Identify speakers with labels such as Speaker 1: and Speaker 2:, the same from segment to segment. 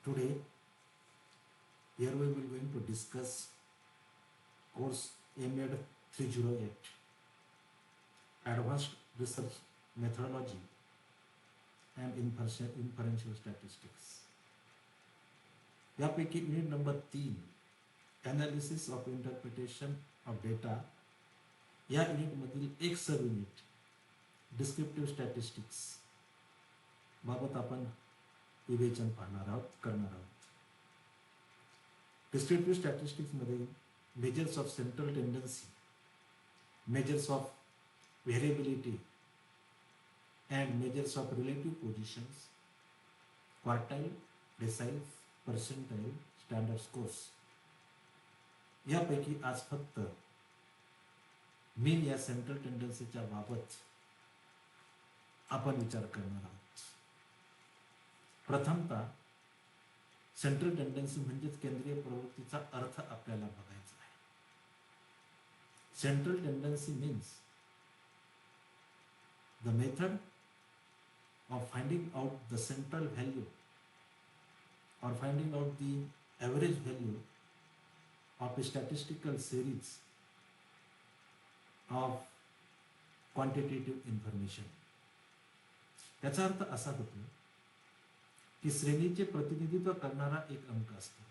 Speaker 1: Today, here we will going to discuss course AMED 308 Advanced Research Methodology and Inferential Statistics. यापैकी unit number 3 analysis of interpretation of data या युनिटमधील एक sub unit descriptive statistics बाबत आपण विवेचन करणार आहोत. डिस्क्रिप्टिव्ह स्टॅटिस्टिक्समध्ये measures of central tendency, measures of variability and measures of relative positions, quartile, deciles, percentile, standard scores यापैकी आज फक्त मीन या सेंट्रल टेंडन्सीच्या बाबत आपण विचार करणार आहोत. प्रथमतः सेंट्रल टेंडन्सी म्हणजेच केंद्रीय प्रवृत्तीचा अर्थ आपल्याला बघायचा आहे. Central tendency means the method of finding out the central value or finding out the average value of a statistical series of quantitative information. याचा अर्थ असा होतो की श्रेणीचे प्रतिनिधित्व करणारा एक अंक असतो.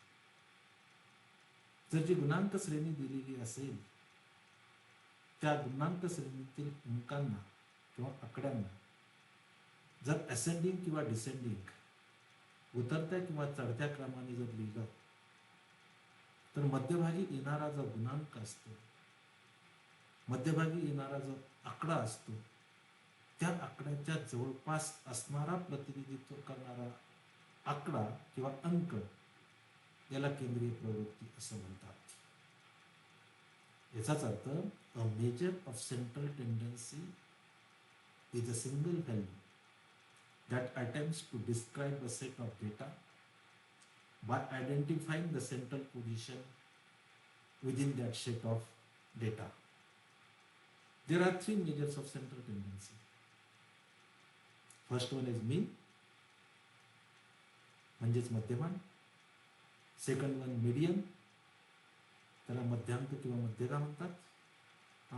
Speaker 1: जर जी गुणांक श्रेणी दिलेली असेल त्या गुणांक श्रेणीतील अंकांना किंवा आकड्यांना जर असेंडिंग किंवा डिसेंडिंग उतरत्या किंवा चढत्या क्रमाने जर लिहिलं तर मध्यभागी येणारा जो गुणांक असतो, मध्यभागी येणारा जो आकडा असतो त्या आकड्याच्या जवळपास असणारा प्रतिनिधित्व करणारा आकडा किंवा अंक याला केंद्रीय प्रवृत्ती असं म्हणतात. याचाच अर्थ a measure of central tendency is a single value that attempts to describe a set of data by identifying the central position within that set of data. There are three measures of central tendency. First one is mean, म्हणजेच मध्यमान. Second one median, त्याला मध्यांक किंवा मध्यगा म्हणतात.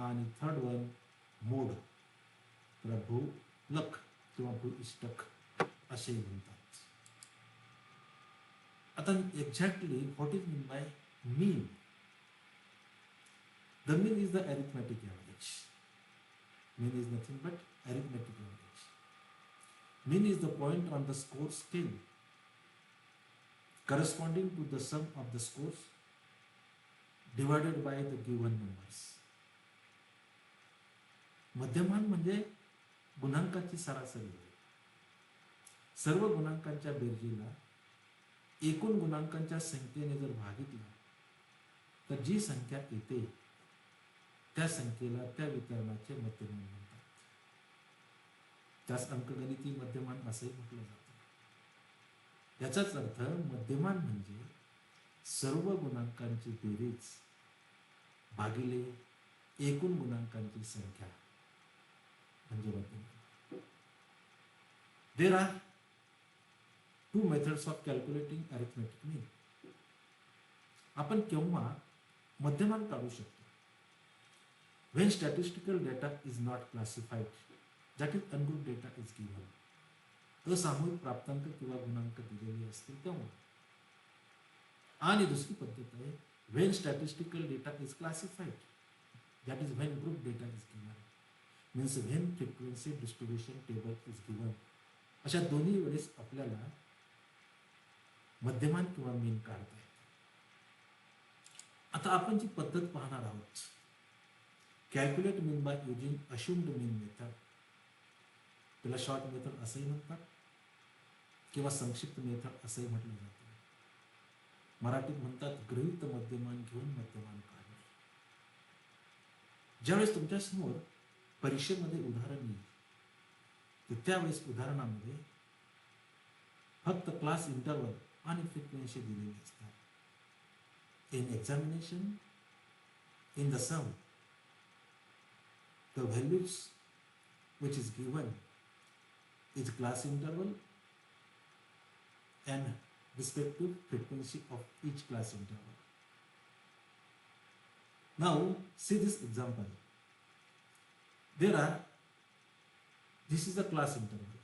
Speaker 1: आणि third one mod, त्याला भूलक किंवा भूइष्टक असेही म्हणतात. आता exactly what is mean by mean? The mean is the arithmetic average. Mean is nothing but arithmetic average. Mean is the point on the score scale corresponding to the sum of the scores divided by the given numbers. मध्यमान म्हणजे गुणांकाची सरासरी. सर्व गुणांकांच्या बेरजेला एकूण गुणांकांच्या संख्येने जर भागितला तर जी संख्या येते त्या संख्येला त्या वितरणाचे मध्यमान म्हणतात. त्यास अंकगणिती मध्यमान असेही म्हटलं जातं. याचाच अर्थ मध्यमान म्हणजे सर्व गुणांकांची बेरीज भागिले एकूण गुणांकांची संख्या म्हणजे मध्यमान. There are two methods of calculating arithmetic mean. आपण केव्हा मध्यमान काढू शकतो? When statistical data is not classified, that is ungroup data is given. असामूहिक प्राप्तांक किंवा गुणांक दिलेले असतील तेव्हा. आणि दुसरी पद्धत आहे when statistical data is classified, that is when group data is given. Means when frequency distribution table is given. अशा दोन्ही वेळेस आपल्याला मध्यमान किंवा मीन काढता येते. आता आपण जी पद्धत पाहणार आहोत, calculate mean by using assumed mean method, त्याला शॉर्ट मेथड असंही म्हणतात किंवा संक्षिप्त मेथड असंही म्हटलं जातं. मराठीत म्हणतात गृहीत मध्यमान घेऊन मध्यमान काढणे. ज्यावेळेस तुमच्यासमोर परीक्षेमध्ये उदाहरण येईल तर त्यावेळेस उदाहरणामध्ये फक्त क्लास इंटरवल आणि फ्रिक्वेन्सी दिलेली असतात. In examination, in the sum, the values which is given is class interval and respective frequency of each class interval. Now see this example. This is the class interval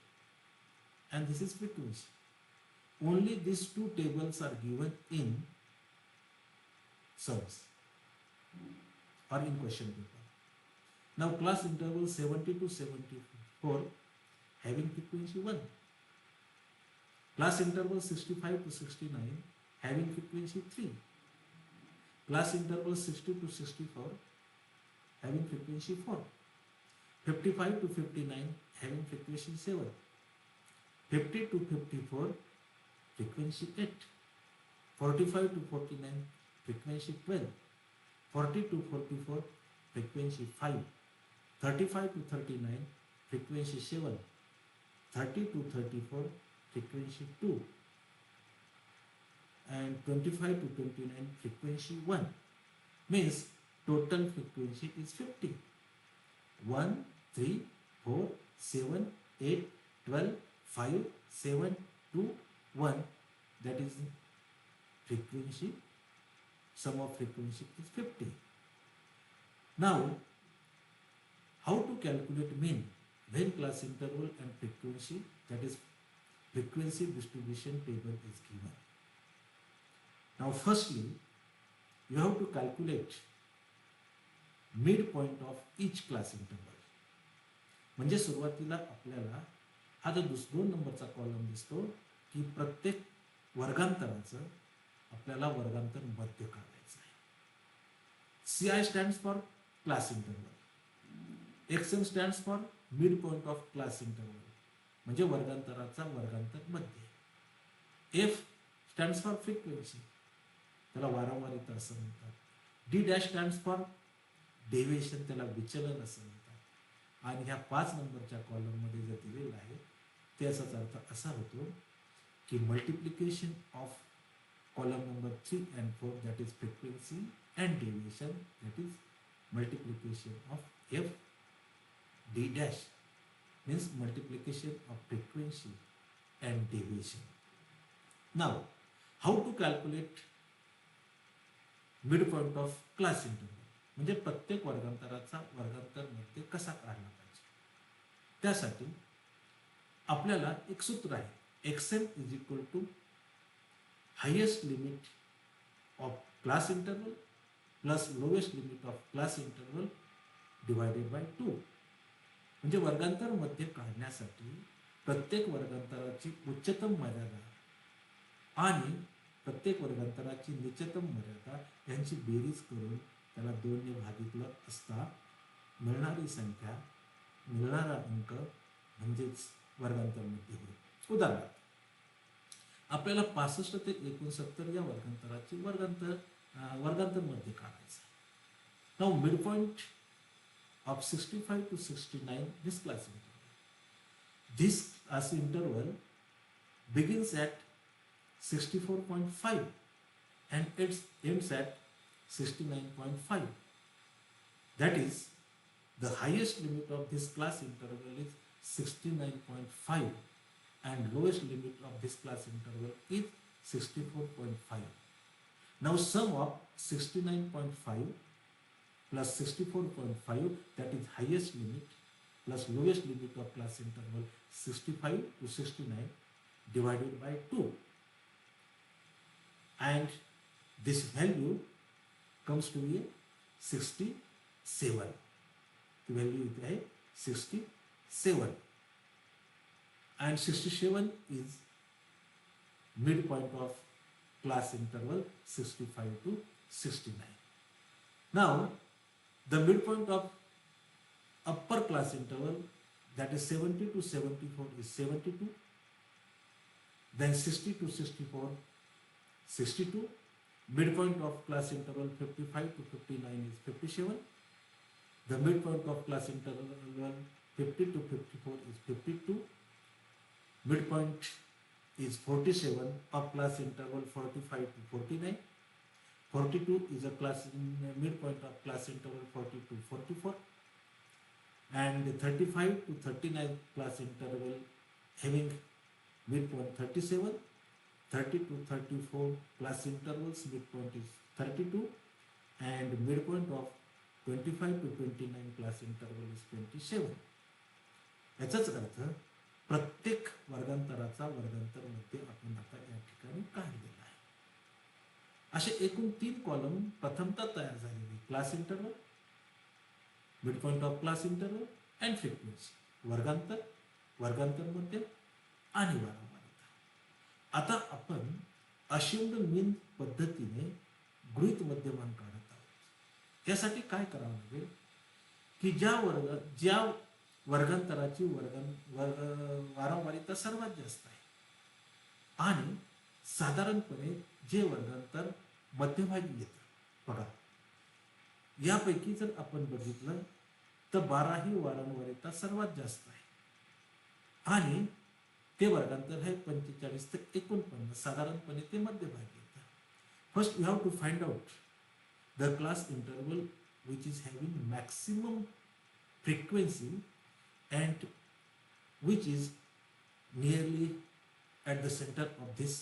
Speaker 1: and this is frequency. Only these two tables are given in sums or in question paper. Now class interval 70 to 74 having frequency 1. Class interval 65 to 69 having frequency 3. Class interval 60 to 64 having frequency 4. 55 to 59 having frequency 7. 50 to 54 frequency 8. 45 to 49 frequency 12. 40 to 44 frequency 5. 35 to 39 frequency 7. 30 to 34 frequency 2. And 25 to 29 frequency 1. Means total frequency is 50. 1, 3, 4, 7, 8, 12, 5, 7, 2, 1. That is frequency. Sum of frequency is 50. Now, how to calculate mean when class interval and frequency, that is frequency distribution table is given. Now firstly, you have to calculate midpoint of each class interval. म्हणजे सुरुवातीला आपल्याला हा जो 2 नंबरचा column दिसतो की प्रत्येक वर्गांतराचं आपल्याला वर्गांतर मध्य काढायचं आहे. CI stands for class interval. XM stands for midpoint of class interval. म्हणजे वर्गांतराचा वर्गांतर मध्य. F stands for frequency. त्याला वारंवारिता असं म्हणतात. D' stands for deviation, त्याला विचलन असं म्हणतात. आणि ह्या 5 नंबरच्या कॉलम मध्ये जे दिलेलं आहे त्याचाच अर्थ असा होतो की multiplication of column number 3 and 4, that is frequency and deviation, that is multiplication of f d dash, means multiplication of frequency and deviation. Now how to calculate midpoint of class interval, म्हणजे प्रत्येक वर्गांतराचा वर्गांतर मध्ये कसा काढला पाहिजे. त्यासाठी आपल्याला एक सूत्र आहे. xm is equal to highest limit of class interval plus lowest limit of class interval divided by 2. म्हणजे वर्गांतर मध्य काढण्यासाठी प्रत्येक वर्गांतराची उच्चतम मर्यादा आणि प्रत्येक वर्गांतराची निचतम मर्यादा यांची बेरीज करून त्याला 2 ने भागितलं असता मिळणारी संख्या, मिळणारा अंक म्हणजेच वर्गांतर मध्य होईल. उदाहरणार्थ आपल्याला 65 ते 69 या वर्गांतराची वर्गांतर मध्ये काढायचं. Now mid point of 65 to 69 this class interval. This class interval begins at 64.5 and ends at 69.5. That is, the highest limit of this class interval is 69.5 and lowest limit of this class interval is 64.5. Now sum of 69.5 plus 64.5, that is highest limit, plus lowest limit of class interval 65 to 69 divided by 2, and this value comes to be 67. The value is 67, and 67 is midpoint of class interval 65 to 69. Now the midpoint of upper class interval, that is 70 to 74, is 72. Then 60 to 64, 62. Midpoint of class interval 55 to 59 is 57. The midpoint of class interval 50 to 54 is 52. Midpoint is 47 of class interval 45 to 49. 42 is a midpoint of class interval 40 to 44, and 35 to 39 class interval having midpoint 37. 30 to 34 class intervals, midpoint is 32, and midpoint of 25 to 29 class interval is 27. याचाच अर्थ प्रत्येक वर्गांतराचा वर्गांतर मध्ये आपण आता या ठिकाणी काढलेला आहे. असे एकूण 3 कॉलम प्रथमतः तयार झालेले, class interval, midpoint of class interval and frequency, वर्गांतर, वर्गांतर मध्य आणि वारंवारता. आता आपण अश्युम्ड मीन पद्धतीने गृहीत मध्यमान काढत आहोत. त्यासाठी काय करावं लागेल की ज्या वर्गांतराची वारंवारिता सर्वात जास्त आहे आणि साधारणपणे जे वर्गांतर मध्यभागी येतं, बघा यापैकी जर आपण बघितलं तर 12 ही वारंवारिता सर्वात जास्त आहे आणि ते वर्गांतर आहे 45 ते 49, साधारणपणे ते मध्यभागी येतं. First you have to find out the class interval which is having maximum frequency and which is nearly at the center of this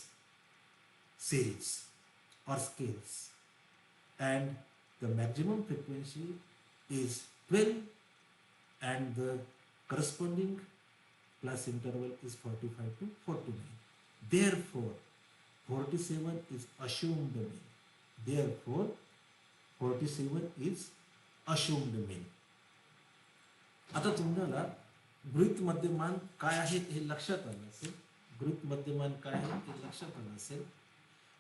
Speaker 1: series or scales, and the maximum frequency is 12 and the corresponding class interval is 45 to 49. Therefore 47 is assumed mean. Therefore 47 is assumed mean. आता तुम्हाला गृहीत मध्यमान काय आहे हे लक्षात आलं असेल, गृहीत मध्यमान काय आहे हे लक्षात आलं असेल.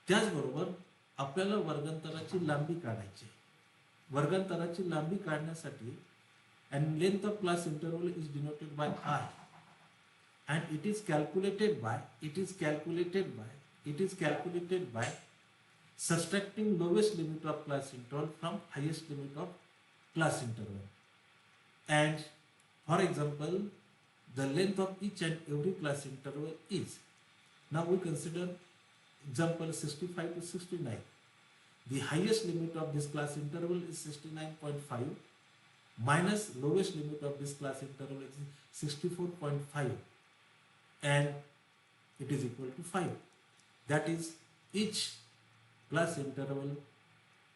Speaker 1: त्याचबरोबर आपल्याला वर्गांतराची लांबी काढायची आहे. वर्गांतराची लांबी काढण्यासाठी and length of class interval is denoted by I, and it is calculated by subtracting lowest limit of class interval from highest limit of class interval. And for example, the length of each and every class interval is, now we consider example 65 to 69. The highest limit of this class interval is 69.5 minus lowest limit of this class interval is 64.5, and it is equal to 5. That is each class interval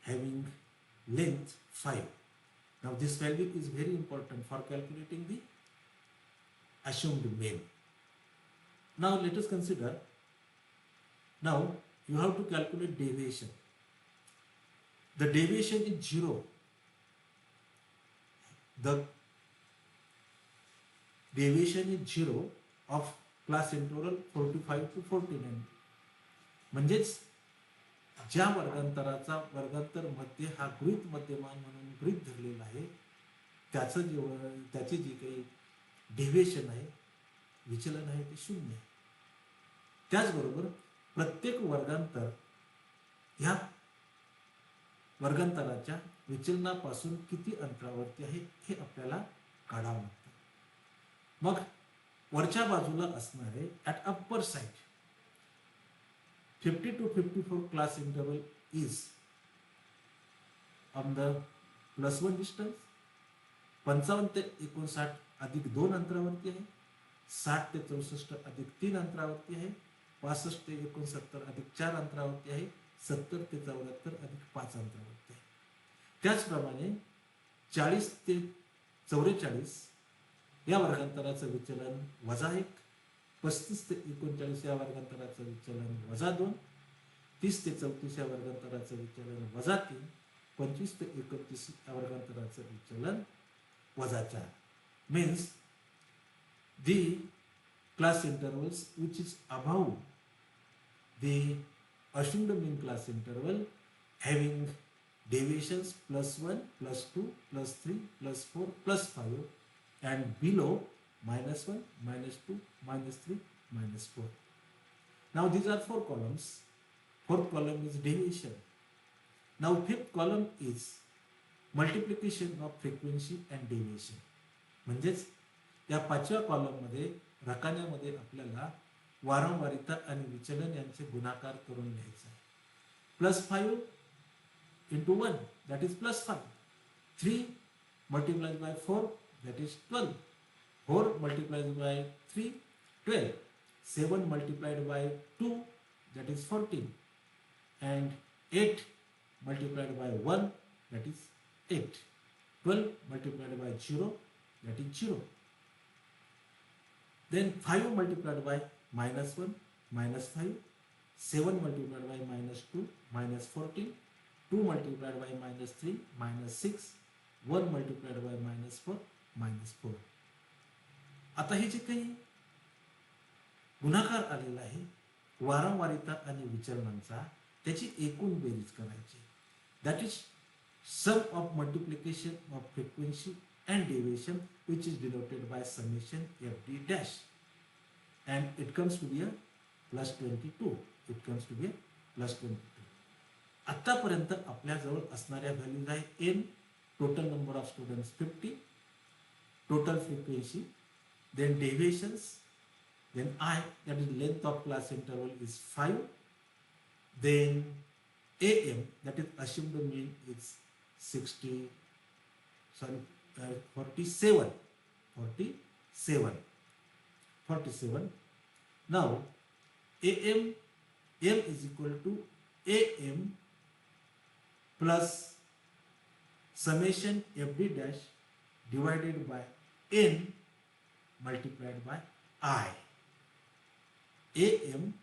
Speaker 1: having length 5. Now this value is very important for calculating the assumed mean. Now let us consider, now you have to calculate deviation. The deviation is 0. The deviation is 0 of class interval 45 to 49. म्हणजेच ज्या वर्गांतराचा वर्गांतर मध्य हा गृहीत मध्यमान म्हणून गृहीत धरलेला आहे त्याची जी काही डेव्हिएशन आहे, विचलन आहे, ते 0 आहे. त्याचबरोबर प्रत्येक वर्गांतर ह्या वर्गांतराच्या विचलनापासून किती अंतरावरती आहे हे आपल्याला काढावं लागतं. मग वरच्या बाजूला असणारे at upper side 50 to 54 class interval is on the +1 distance. 55 ते 59 अधिक 2 अंतरावरती आहे. 60 ते 64 अधिक 3 अंतरावरती आहे. 65 ते 69 अधिक 4 अंतरावरती आहे. 70 ते 74 अधिक 5 अंतरावरती आहे. त्याचप्रमाणे 40 ते 44 या वर्गांतराचं विचलन -1, 35 ते 39 या वर्गांतराचं विचलन -2, 30 ते 34 या वर्गांतराचं विचलन -3, 25 ते 29 या वर्गांतराचं विचलन -4. Means the class intervals which is above the assumed mean class interval having deviations +1, +2, +3, +4, +5, and below -1, -2, -3, -4. Now these are 4 columns. 4th column is deviation. Now 5th column is multiplication of frequency and deviation. म्हणजेच या 5व्या column मध्ये रकान्यामध्ये आपल्याला वारंवारिता आणि विचलन यांचे गुणाकार करून लिहायचे आहे. +5 into 1, that is +5. 3 multiplied by 4, that is 12. 4 multiplied by 3, 12. 7 multiplied by 2, that is 14, and 8 multiplied by 1, that is 8. 12 multiplied by 0, that is 0. Then 5 multiplied by minus 1, minus 5. 7 multiplied by minus 2, minus 14. 2 multiplied by minus 3, minus 6. 1 multiplied by minus 4, minus 4. आता हे जे काही गुणाकार आलेला आहे वारंवारिता आणि विचलनांचा, त्याची एकूण बेरीज करायची. That is sum of multiplication of frequency and deviation which is denoted by summation F D dash, and it comes to be A plus 22. It comes to be A plus 22. आतापर्यंत आपल्याजवळ असणाऱ्या व्हॅल्यूज आहे N, total number of students 50, total frequency, then deviations, then I, that is length of class interval is 5, then AM, that is assumed mean is 47. Now AM, M is equal to AM plus summation FD dash divided by N multiplied by I. AM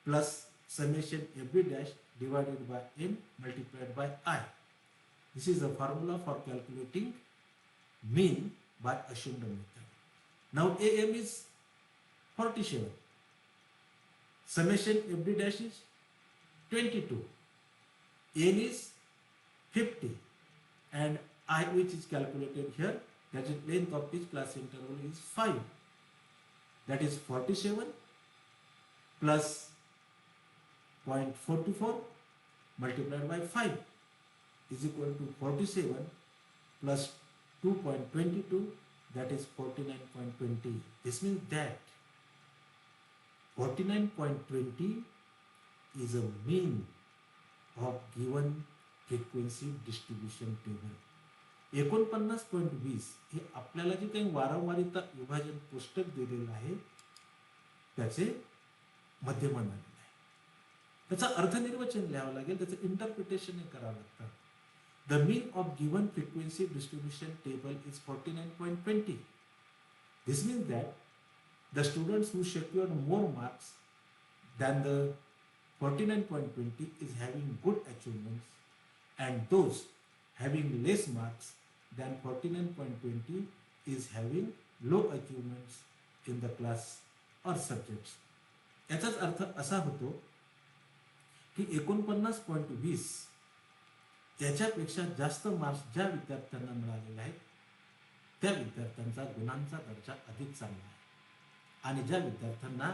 Speaker 1: plus summation FB dash divided by N multiplied by I. This is the formula for calculating mean by assumed method. Now AM is 47. Summation FD dash is 22. N is 50. And I, which is calculated here, that is length of each class interval is 5. That is 47 plus 0.44 multiplied by 5 is equal to 47 plus 2.22, that is 49.20. This means that 49.20 is a mean of given frequency distribution table. 49.20 हे आपल्याला जे काही वारंवारिता विभाजन पुस्तक दिलेलं आहे त्याचे मध्यमान आलेलं आहे. त्याचा अर्थनिर्वचन लिहावं लागेल, त्याचं इंटरप्रिटेशन करावं लागतं. The mean of given frequency distribution table is 49.20. This means that the students who secured more marks than the 49.20 is having good achievements, and those having less marks than 49.20 is having low achievements in the class or subjects. याचाच अर्थ असा होतो की 49.20 याच्यापेक्षा जास्त marks ज्या विद्यार्थ्यांना मिळालेले आहेत त्या विद्यार्थ्यांचा गुणांचा दर्जा अधिक चांगला आहे, आणि ज्या विद्यार्थ्यांना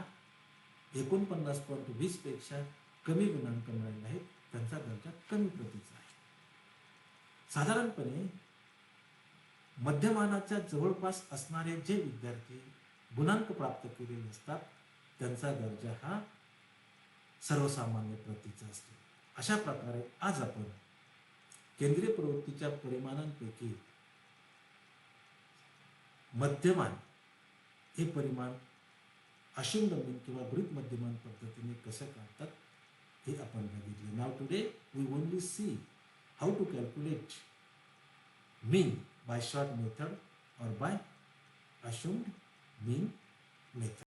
Speaker 1: 49.20 पेक्षा कमी गुणांक मिळाले आहेत त्यांचा दर्जा कमी प्रतीचा आहे. साधारणपणे मध्यमानाच्या जवळपास असणारे जे विद्यार्थी गुणांक प्राप्त केलेले असतात त्यांचा दर्जा हा सर्वसामान्य प्रतीचा असतो. अशा प्रकारे आज आपण केंद्रीय प्रवृत्तीच्या परिमाणांपैकी मध्यमान हे परिमाण अशुंड मीन किंवा गृहीत मध्यमान पद्धतीने कसं काढतात हे आपण बघितले. Now today we only see how to calculate mean by short method or by assumed mean method.